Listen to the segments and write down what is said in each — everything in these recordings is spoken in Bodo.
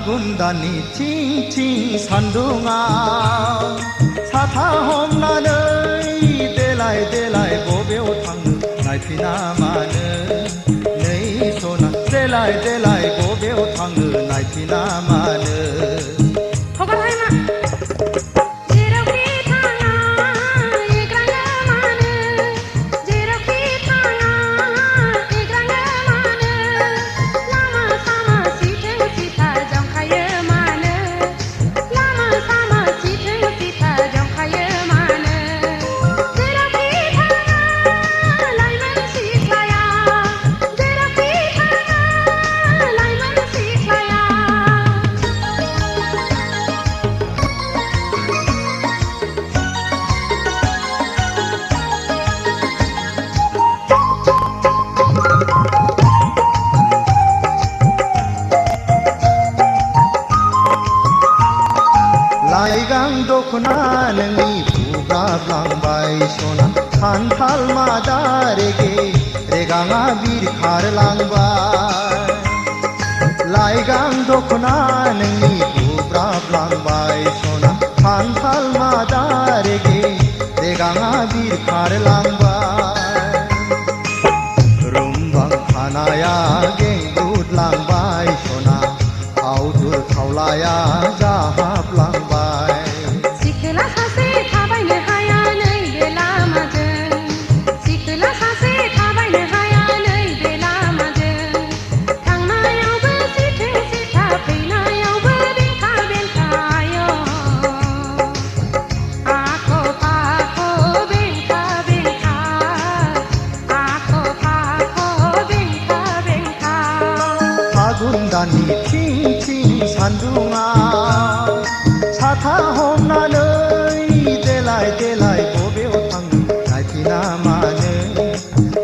फागुन दाननि थिं थिं सान्दुङाव साथा हमनानै देलाय देलाय बबेयाव थाङो नायफिना मानो नै सना देलाय देलाय बबेयाव थाङो नायफिना मानो लाइगां दखना नोंनि बुब्राबलांबाय सना खान्थाल मादा रेगे रेगाङा बिरखारलांबाय लाइगां दखना नोंनि बुब्राबलांबाय सना खान्थाल मादा रेगे रेगाङा बिरखारलांबाय रुमबां खानाया गेंगुदलांबाय सना आवदुर खावलाया जाहाबलांबाय फागुन दाननि थिं थिं सान्दुङाव साथा हमनानै देलाय देलाय बबेयाव थाङो नायफिना मानो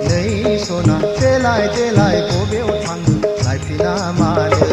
नै सना देलाय देलाय बबेयाव थाङो नायफिना मानो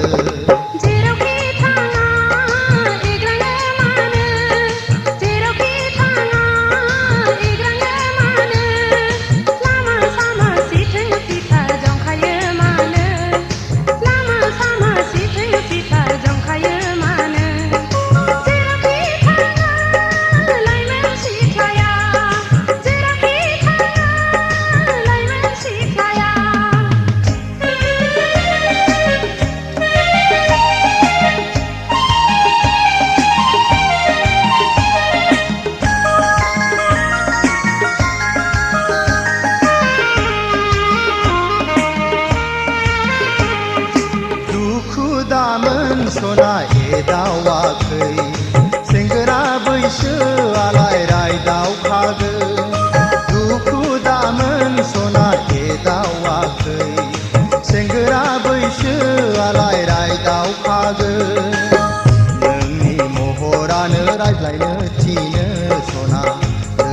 दामोन सना एदावाखै सेंग्रा बैसोआलाय रायदावखागोन दुखु दामोन सना एदावाखै सेंग्रा बैसोआलाय रायदावखागोन नोंनि महरानो रायज्लायनो थिनो सना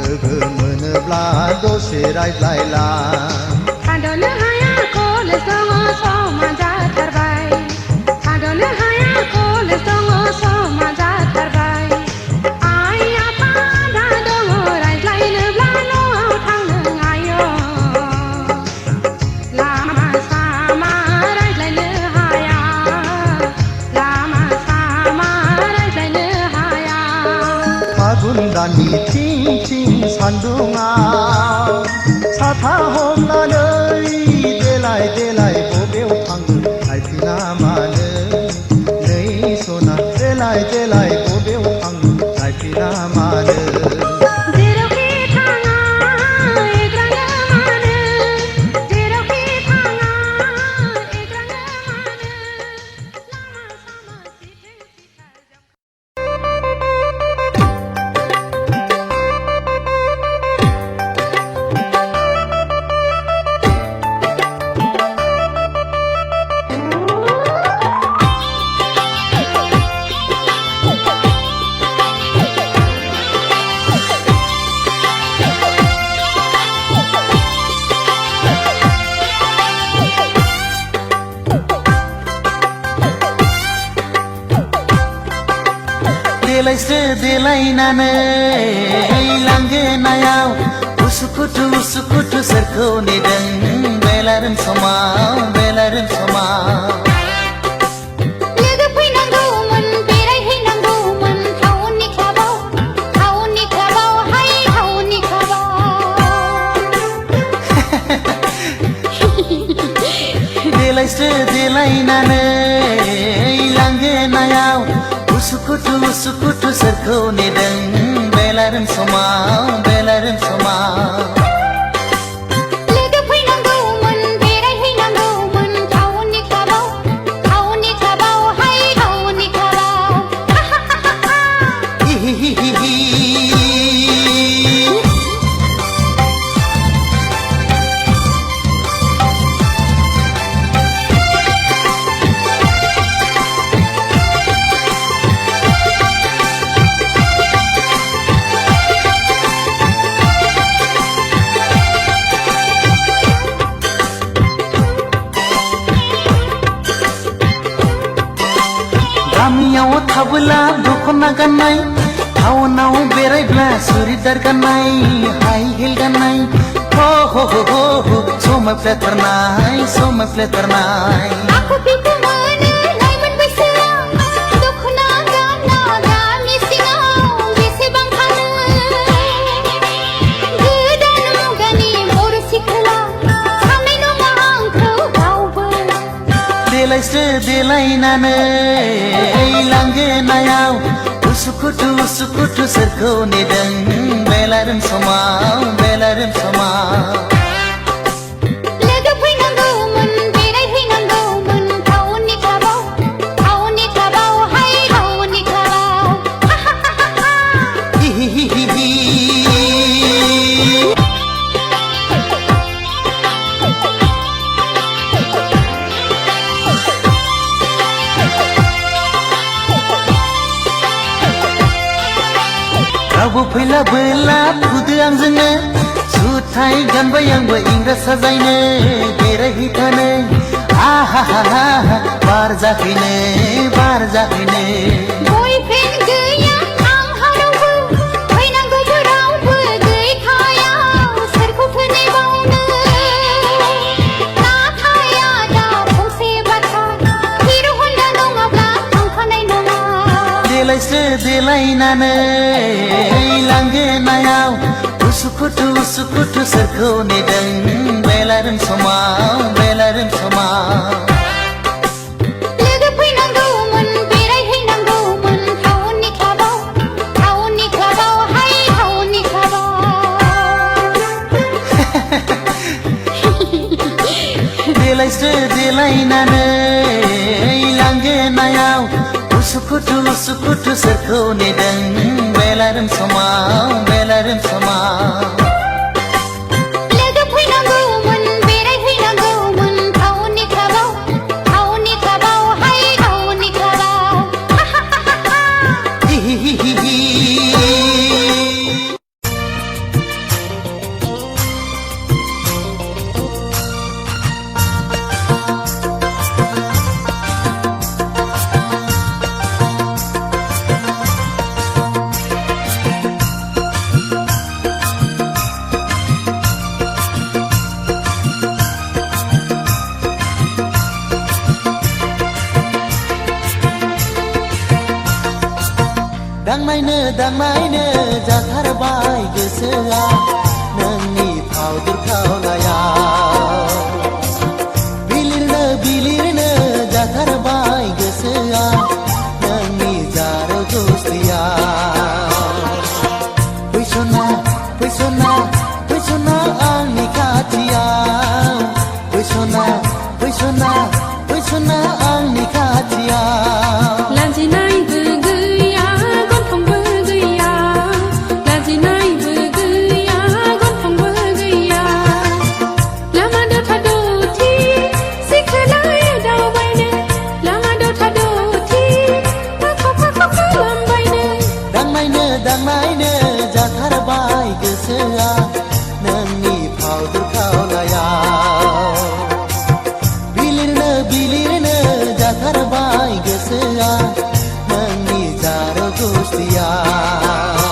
लोगो मोनोब्ला दसे रायज्लायला थाद'नो हाया कलेज दङ समा जाथारबाय थाद'नो हाया कलेज दङ समा जाथारबाय आइ आफा आदा दङ रायज्लायनोब्ला न'आव थांनो आय' लामा सामा रायज्लायनो हाया लामा सामा रायज्लायनो हाया फागुन दाननि थिं थिं सान्दुङाव साथा हमनानै देलाय देलाय बबेयाव थाङो नायफिना मानो नै सना देलाय देलाय बबेयाव थाङो नायफिना मानो देलायस्रो देलायनानै लांगोनायाव उसुखुथु उसुखुथु सोरखौ नेदों बेलारोम समाव लोगो फैनांगौ देलायस्रो देलायनानै लांगोनायाव उसुखुथु सोरखौ नेदों बेलारोम समाव बेलारोम समाव लोगो फैनांगौमोन बेरायहैनांगौमोन टाउननि क्लाबाव हाय टाउननि क्लाबाव हिहिहिहि गामियाव थाबोला दख'ना गाननाय टाउनाव बेरायब्ला सुरिदार गाननाय हाइ हिल गाननाय हो हो हो हो हो समायफ्लेथारनाय आखु बिखु मोनो लाइमोन बैसोआव दख'ना गानना गामि सिङाव बेसेबां थानो गोदान मुगानि बर' सिख्ला साननाय नङा आंखौ रावबो देलायस्रो देलायनानै लांगोनायाव उसुखुथु सोरखौ नेदों बेलारोम समाव बेलारोम समाव लोगो फैनांगौमोन बेरायहैनांगौमोन टाउननि क्लाबाव हाय टाउननि क्लाबाव हिहिहिहि रावबो फैलाबोला फुदो आंजोंनो जुथाय गानबाय आंबो इंराज साजायनो बेरायहैथानो आहा बार जाफैनो बयफ्रेन्ड गैया आंहा रावबो फैनांगौबो रावबो गैखाया सोरखौथो नेबावनो नाथाय आदा फंसे बाथ्रा हिर' हन्डा नङाब्ला थांफानाय नङा देलायस्रो देलायनानै लांगोनायाव उसुखुथु सोरखौ नेदों बेलारोम समाव बेलारोम समाव लोगो फैनांगौमोन बेरायहैनांगौमोन टाउननि क्लाबाव हाय टाउननि क्लाबाव देलायस्रो देलायनानै लांगोनायाव उसुखुथु सोरखौ नेदों बेलारोम समाव बेलारोम समाव लोगो फैनांगौमोन बेरायहैनांगौमोन टाउननि क्लाबाव हाय टाउननि क्लाबाव हिहिहिहि दांनायनो जाथारबाय गोसोआ नोंनि फावदुर खावलायाव बिलिरनो जाथारबाय गोसोआ नोंनि जारौ गुस्थियाव फैसना आंनि खाथियाव फैसना आंनि खाथियाव लाजिनायबो गैया गन्थंबो गैया लाजिनायबो गैया गन्थंबो गैया लामा दथा दथि सिखोलाय दावबायनो लामा दथा दथि फाख' खालामबायनो दांनायनो जाथारबाय गोसोआ नोंनि फावदुर खावलायाव बिलिरनो जाथारबाय गोसोआ नोंनि जारौ गुस्थियाव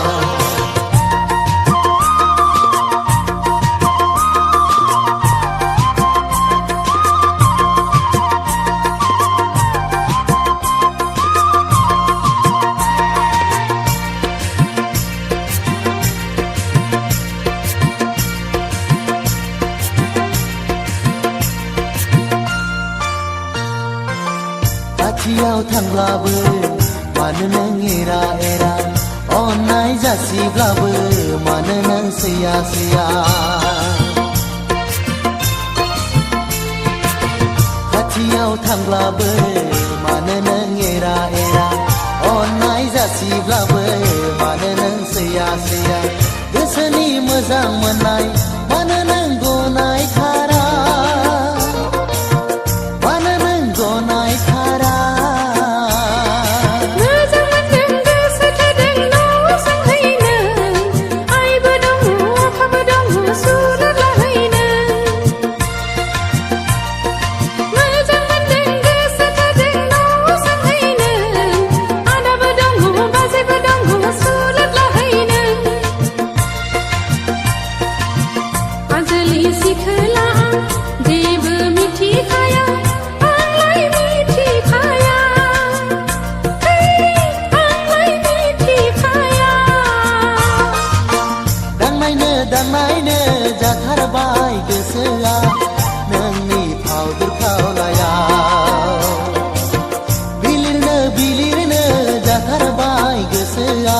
खाथियाव थांब्लाबो मानो नों एरा एरा अननाय जासिब्लाबो मानो नों सैया सैया खाथियाव थांब्लाबो मानो नों एरा एरा अननाय जासिब्लाबो मानो नों सैया सैया गोसोनि मोजां मोननाय मानो नों गनायथारा मानो नों गनायथारा मोजां मोनदों गोसो थादों न' सोंहैनो आइबो दङ आफाबो दङ सुरत लाहैनो मोजां मोनदों गोसो थादों न' सोंहैनो आदाबो दङ बाजैबो दङ सुरत लाहैनो आजोलि सिखोला जेबो मिथिखाया आंलाय मिथिखाया आंलाय मिथिखाया दांनायनो दांनायनो जाथारबाय गोसोआ नोंनि फावदुर खावलायाव बिलिरनो बिलिरनो जाथारबाय गोसोआ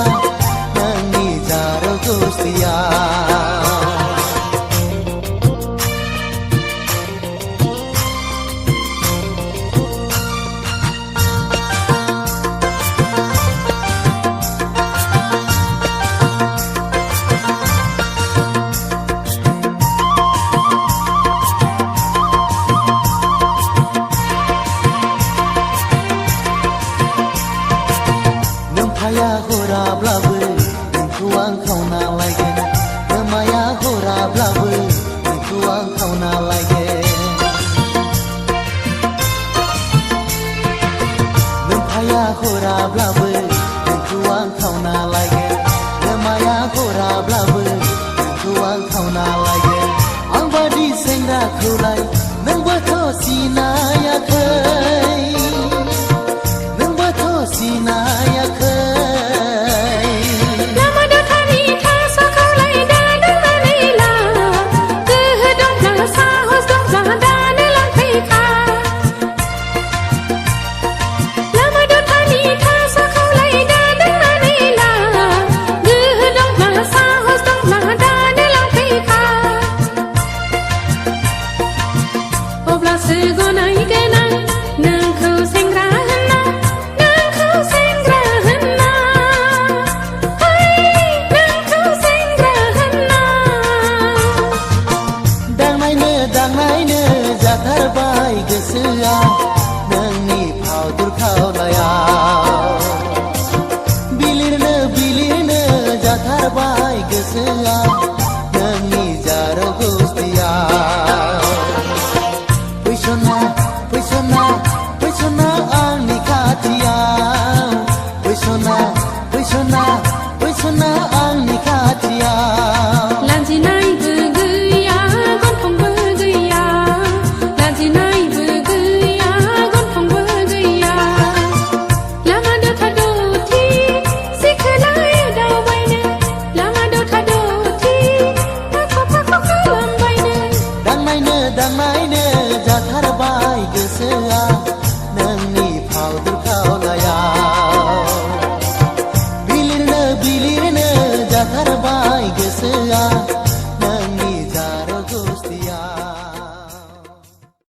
नोंनि जार गुस्थियाव नोमफाया हराब्लाबो नोंखौ आं खावना लायगोन नोमाया हराब्लाबो नोंखौ आं खावना लायगोन नोमफाया हराब्लाबो नोंखौ आं खावना लायगोन नोमाया हराब्लाबो नोंखौ आं खावना लायगोन आं बादि सेंग्राखौलाय नोंबोथ' सिनायाखै नोंबोथ' सिनायाखै लामा दथानि थासाखौलाय दानो लानैला गोहो दंब्ला साहस दंब्ला दानो लांफैखा लामा दथानि थासाखौलाय दानो लानैला गोहो दंब्ला साहस दंब्ला दानो लांफैखा अब्लासो गनायगोन आं नोंखौ सेंग्रा होनना नोंखौ सेंग्रा होनना नोंखौ सेंग्रा होनना दांनायनो दांनायनो जाथारबाय गोसोआ नोंनि फावदुर खावलायाव बिलिरनो बिलिरनो जाथारबाय गोसोआ नोंनि जार गुस्थियाव फैसना फैसना फैसना आंनि खाथियाव फैसना फैसना फैसना आंनि खाथियाव लाजिनायबो गैया गन्थंबो गैया लाजिनायबो गैया गन्थंबो गैया लामा दथा दथि सिखोलाय दावबायनो लामा दथा दथि फाखो फाखो खालामबायनो दांनायनो दांनायनो जाथारबाय गोसोआ नोंनि